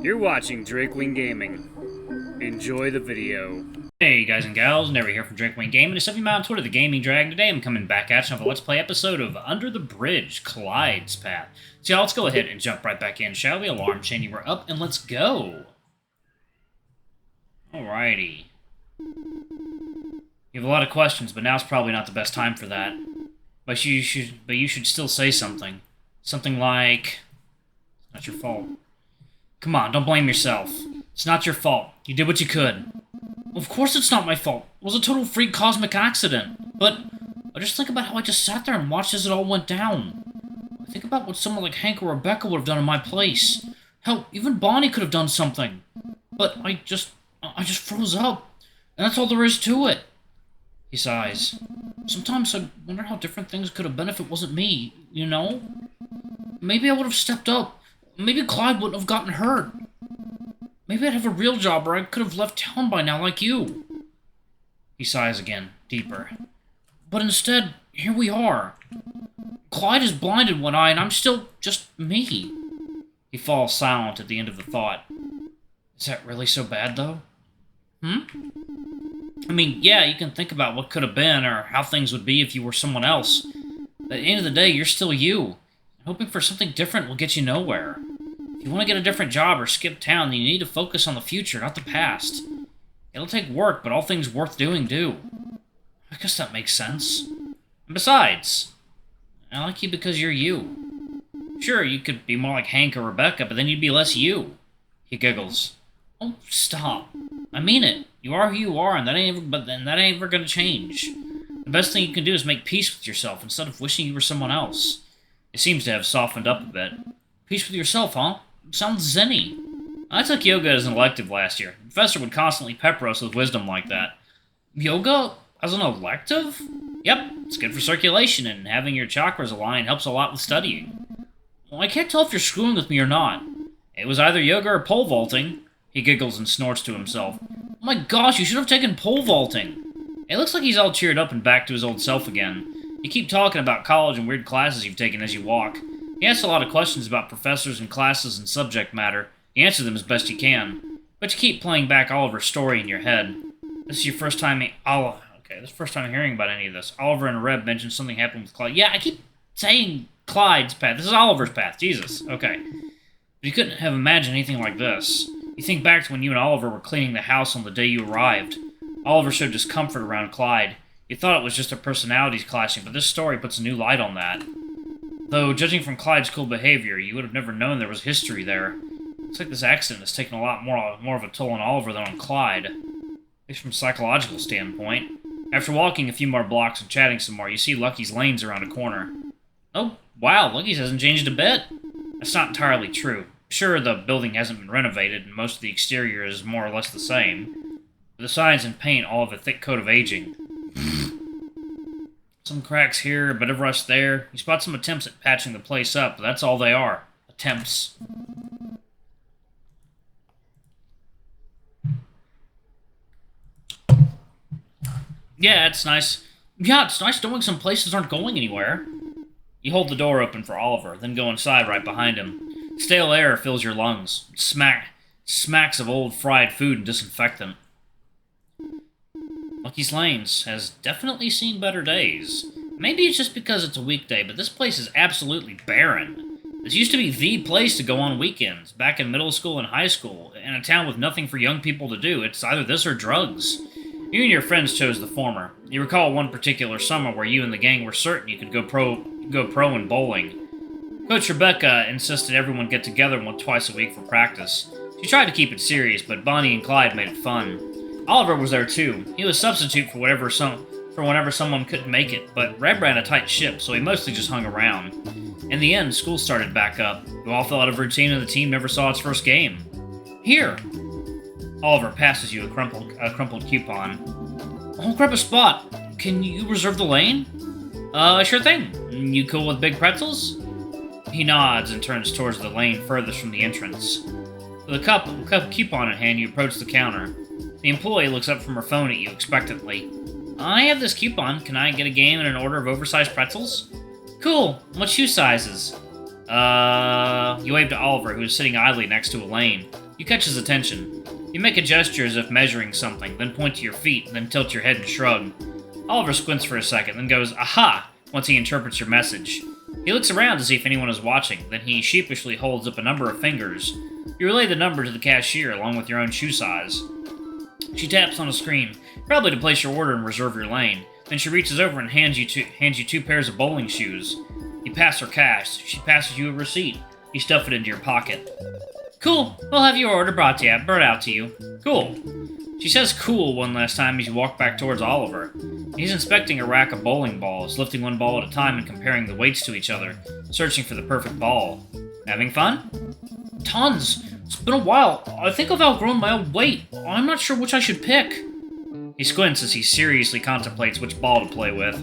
You're watching Drakewing Gaming. Enjoy the video. Hey guys and gals, Never here from Drakewing Gaming. It's me on Twitter, the Gaming Dragon. Today I'm coming back at you with a Let's Play episode of Under the Bridge, Clyde's Path. So y'all, let's go ahead and jump right back in, shall we? Alarm chaining, we're up, and let's go! Alrighty. You have a lot of questions, but now's probably not the best time for that. But you should still say something. Something like, it's not your fault. Come on, don't blame yourself. It's not your fault. You did what you could. Of course it's not my fault. It was a total freak cosmic accident. But I just think about how I just sat there and watched as it all went down. I think about what someone like Hank or Rebecca would have done in my place. Hell, even Bonnie could have done something. But I just froze up. And that's all there is to it. He sighs. Sometimes I wonder how different things could have been if it wasn't me, you know? Maybe I would have stepped up. Maybe Clyde wouldn't have gotten hurt. Maybe I'd have a real job or I could have left town by now like you. He sighs again, deeper. But instead, here we are. Clyde is blind in one eye and I'm still just me. He falls silent at the end of the thought. Is that really so bad, though? I mean, yeah, you can think about what could have been or how things would be if you were someone else. But at the end of the day, you're still you. Hoping for something different will get you nowhere. If you want to get a different job or skip town, then you need to focus on the future, not the past. It'll take work, but all things worth doing do. I guess that makes sense. And besides, I like you because you're you. Sure, you could be more like Hank or Rebecca, but then you'd be less you. He giggles. Oh, stop. I mean it. You are who you are, and that ain't ever gonna change. The best thing you can do is make peace with yourself instead of wishing you were someone else. It seems to have softened up a bit. Peace with yourself, huh? Sounds zenny. I took yoga as an elective last year. The professor would constantly pepper us with wisdom like that. Yoga as an elective? Yep, it's good for circulation, and having your chakras aligned helps a lot with studying. Well, I can't tell if you're screwing with me or not. It was either yoga or pole vaulting. He giggles and snorts to himself. Oh my gosh, you should have taken pole vaulting. It looks like he's all cheered up and back to his old self again. You keep talking about college and weird classes you've taken as you walk. You ask a lot of questions about professors and classes and subject matter. You answer them as best you can. But you keep playing back Oliver's story in your head. This is your first time this is the first time hearing about any of this. Oliver and Reb mentioned something happened with Clyde. Yeah, I keep saying Clyde's path. This is Oliver's path. Jesus. Okay. But you couldn't have imagined anything like this. You think back to when you and Oliver were cleaning the house on the day you arrived. Oliver showed discomfort around Clyde. You thought it was just their personalities clashing, but this story puts a new light on that. Though, judging from Clyde's cool behavior, you would have never known there was history there. Looks like this accident has taken a lot more of a toll on Oliver than on Clyde. At least from a psychological standpoint. After walking a few more blocks and chatting some more, you see Lucky's lanes around a corner. Oh, wow, Lucky's hasn't changed a bit. That's not entirely true. Sure, the building hasn't been renovated, and most of the exterior is more or less the same. But the signs and paint all have a thick coat of aging. Some cracks here, a bit of rust there. You spot some attempts at patching the place up, but that's all they are. Attempts. Yeah, it's nice. Yeah, it's nice knowing some places aren't going anywhere. You hold the door open for Oliver, then go inside right behind him. Stale air fills your lungs. Smacks of old fried food and disinfectant. Lucky's Lanes has definitely seen better days. Maybe it's just because it's a weekday, but this place is absolutely barren. This used to be the place to go on weekends, back in middle school and high school, in a town with nothing for young people to do. It's either this or drugs. You and your friends chose the former. You recall one particular summer where you and the gang were certain you could go pro in bowling. Coach Rebecca insisted everyone get together twice a week for practice. She tried to keep it serious, but Bonnie and Clyde made it fun. Oliver was there too. He was a substitute for whenever someone couldn't make it, but Reb ran a tight ship, so he mostly just hung around. In the end, school started back up. You all fell out of routine and the team never saw its first game. Here! Oliver passes you a crumpled coupon. I'll grab a spot. Can you reserve the lane? Sure thing. You cool with big pretzels? He nods and turns towards the lane furthest from the entrance. With a cup coupon in hand, you approach the counter. The employee looks up from her phone at you expectantly. I have this coupon. Can I get a game and an order of oversized pretzels? Cool. What shoe sizes? You wave to Oliver, who is sitting idly next to Elaine. You catch his attention. You make a gesture as if measuring something, then point to your feet, then tilt your head and shrug. Oliver squints for a second, then goes, "Aha!" once he interprets your message. He looks around to see if anyone is watching, then he sheepishly holds up a number of fingers. You relay the number to the cashier along with your own shoe size. She taps on a screen, probably to place your order and reserve your lane. Then she reaches over and hands you two pairs of bowling shoes. You pass her cash. She passes you a receipt. You stuff it into your pocket. "Cool. We'll have your order brought out to you." "Cool." She says "cool" one last time as you walk back towards Oliver. He's inspecting a rack of bowling balls, lifting one ball at a time and comparing the weights to each other, searching for the perfect ball. "Having fun?" "Tons. It's been a while. I think I've outgrown my own weight. I'm not sure which I should pick." He squints as he seriously contemplates which ball to play with.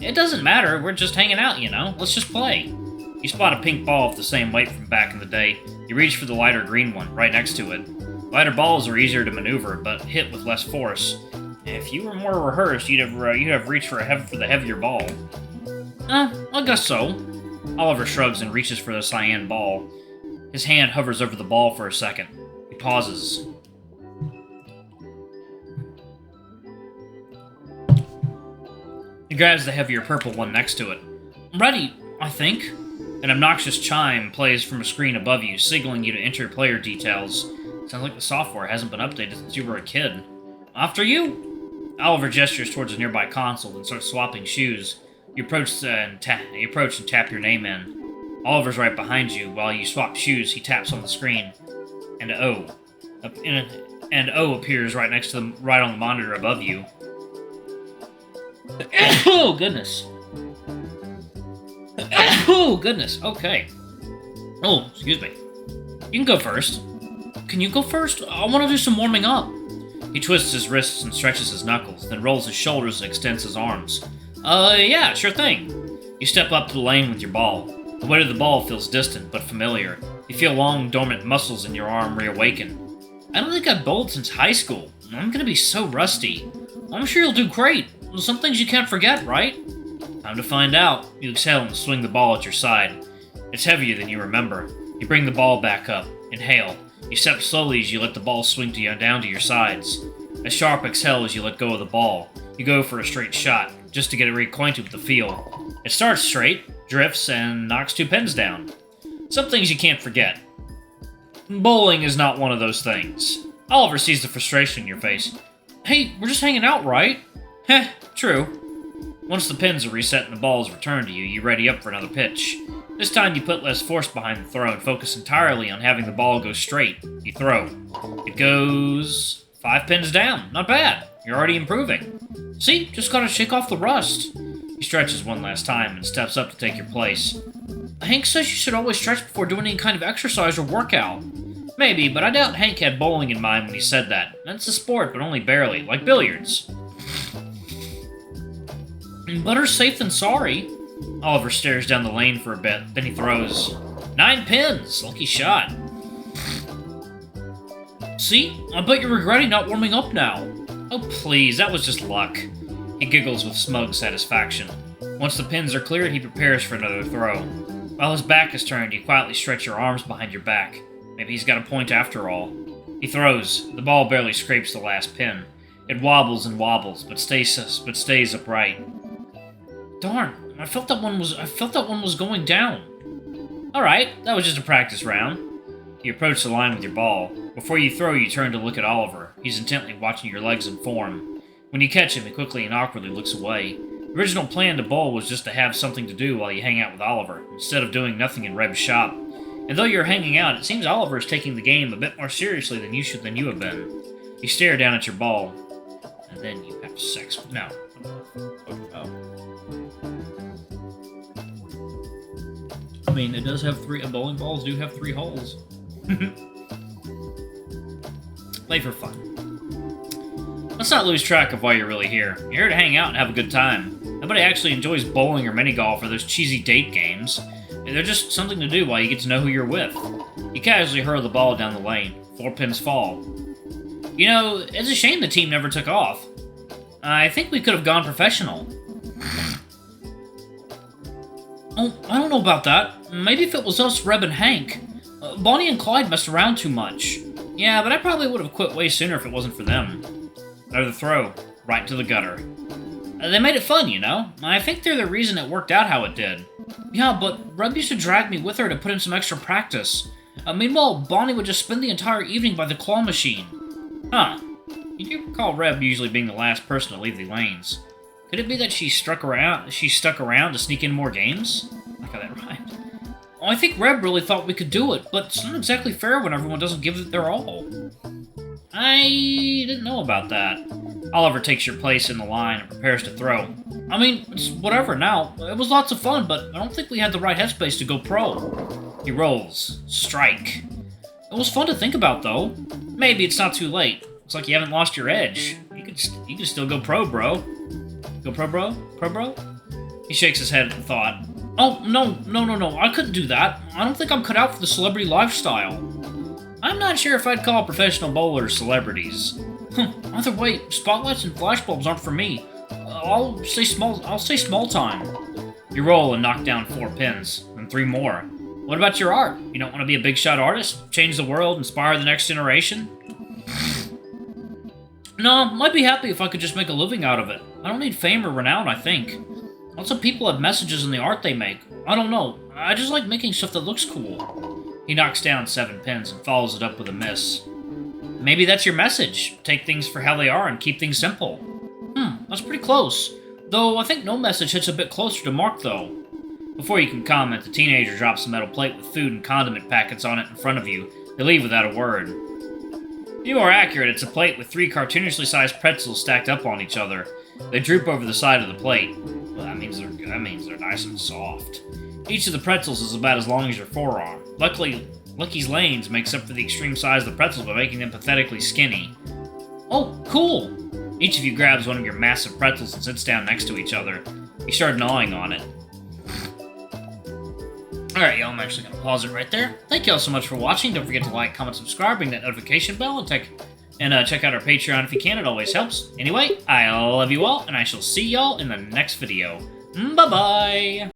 "It doesn't matter. We're just hanging out, you know. Let's just play." You spot a pink ball of the same weight from back in the day. You reach for the lighter green one, right next to it. Lighter balls are easier to maneuver, but hit with less force. If you were more rehearsed, you'd have reached for the heavier ball. I guess so." Oliver shrugs and reaches for the cyan ball. His hand hovers over the ball for a second. He pauses. He grabs the heavier purple one next to it. "I'm ready, I think." An obnoxious chime plays from a screen above you, signaling you to enter player details. Sounds like the software hasn't been updated since you were a kid. "After you." Oliver gestures towards a nearby console and starts swapping shoes. You approach and tap your name in. Oliver's right behind you. While you swap shoes, he taps on the screen. And O. And O appears right on the monitor above you. Oh, goodness. Oh, goodness. Okay. Oh, excuse me. You can go first. "Can you go first? I want to do some warming up." He twists his wrists and stretches his knuckles, then rolls his shoulders and extends his arms. Yeah, sure thing." You step up to the lane with your ball. The weight of the ball feels distant, but familiar. You feel long, dormant muscles in your arm reawaken. "I don't think I've bowled since high school. I'm gonna be so rusty." "I'm sure you'll do great. Some things you can't forget, right?" "Time to find out." You exhale and swing the ball at your side. It's heavier than you remember. You bring the ball back up. Inhale. You step slowly as you let the ball swing down to your sides. A sharp exhale as you let go of the ball. You go for a straight shot, just to get it reacquainted with the feel. It starts straight, drifts, and knocks 2 pins down. Some things you can't forget. Bowling is not one of those things. Oliver sees the frustration in your face. "Hey, we're just hanging out, right?" "Heh, true." Once the pins are reset and the ball is returned to you, you ready up for another pitch. This time you put less force behind the throw and focus entirely on having the ball go straight. You throw. It goes 5 pins down. Not bad. You're already improving. "See, just gotta shake off the rust." He stretches one last time and steps up to take your place. "Hank says you should always stretch before doing any kind of exercise or workout." "Maybe, but I doubt Hank had bowling in mind when he said that. That's a sport, but only barely, like billiards." "Better safe than sorry." Oliver stares down the lane for a bit, then he throws. 9 pins! Lucky shot. "See? I bet you're regretting not warming up now." "Oh please, that was just luck." He giggles with smug satisfaction. Once the pins are cleared, he prepares for another throw. While his back is turned, you quietly stretch your arms behind your back. Maybe he's got a point after all. He throws. The ball barely scrapes the last pin. It wobbles and wobbles, but stays upright. "Darn, I felt that one was going down." "Alright, that was just a practice round." You approach the line with your ball. Before you throw, you turn to look at Oliver. He's intently watching your legs and form. When you catch him, he quickly and awkwardly looks away. The original plan to bowl was just to have something to do while you hang out with Oliver, instead of doing nothing in Reb's shop. And though you're hanging out, it seems Oliver is taking the game a bit more seriously than you have been. You stare down at your ball, and then you have sex with... No. Oh. I mean, it does have bowling balls do have 3 holes. Play for fun. Let's not lose track of why you're really here. You're here to hang out and have a good time. Nobody actually enjoys bowling or mini-golf or those cheesy date games. They're just something to do while you get to know who you're with. You casually hurl the ball down the lane. 4 pins fall. You know, it's a shame the team never took off. I think we could have gone professional. Oh, I don't know about that. Maybe if it was us, Reb and Hank. Bonnie and Clyde messed around too much. Yeah, but I probably would have quit way sooner if it wasn't for them. They're the throw, right into the gutter. They made it fun, you know? I think they're the reason it worked out how it did. Yeah, but Reb used to drag me with her to put in some extra practice. Meanwhile, Bonnie would just spend the entire evening by the claw machine. Huh. You do recall Reb usually being the last person to leave the lanes. Could it be that she stuck around to sneak in more games? I got that right. Well, I think Reb really thought we could do it, but it's not exactly fair when everyone doesn't give it their all. I didn't know about that. Oliver takes your place in the line and prepares to throw. I mean, it's whatever now. It was lots of fun, but I don't think we had the right headspace to go pro. He rolls. Strike. It was fun to think about, though. Maybe it's not too late. Looks like you haven't lost your edge. You can still go pro, bro. Go pro, bro? Pro, bro? He shakes his head at the thought. Oh, no, I couldn't do that. I don't think I'm cut out for the celebrity lifestyle. I'm not sure if I'd call professional bowlers celebrities. Either way, spotlights and flashbulbs aren't for me. I'll say small time. You roll and knock down 4 pins, and 3 more. What about your art? You don't want to be a big shot artist? Change the world, inspire the next generation? No, I'd be happy if I could just make a living out of it. I don't need fame or renown, I think. Lots of people have messages in the art they make. I don't know. I just like making stuff that looks cool. He knocks down 7 pins and follows it up with a miss. Maybe that's your message. Take things for how they are and keep things simple. That's pretty close. Though I think no message hits a bit closer to mark, though. Before you can comment, the teenager drops a metal plate with food and condiment packets on it in front of you. They leave without a word. To be more accurate, it's a plate with 3 cartoonishly sized pretzels stacked up on each other. They droop over the side of the plate. Well, that means they're nice and soft. Each of the pretzels is about as long as your forearm. Luckily, Lucky's Lanes makes up for the extreme size of the pretzels by making them pathetically skinny. Oh, cool! Each of you grabs one of your massive pretzels and sits down next to each other. You start gnawing on it. Alright, y'all, I'm actually going to pause it right there. Thank y'all so much for watching. Don't forget to like, comment, subscribe, ring that notification bell, and check out our Patreon if you can. It always helps. Anyway, I love you all, and I shall see y'all in the next video. Bye-bye!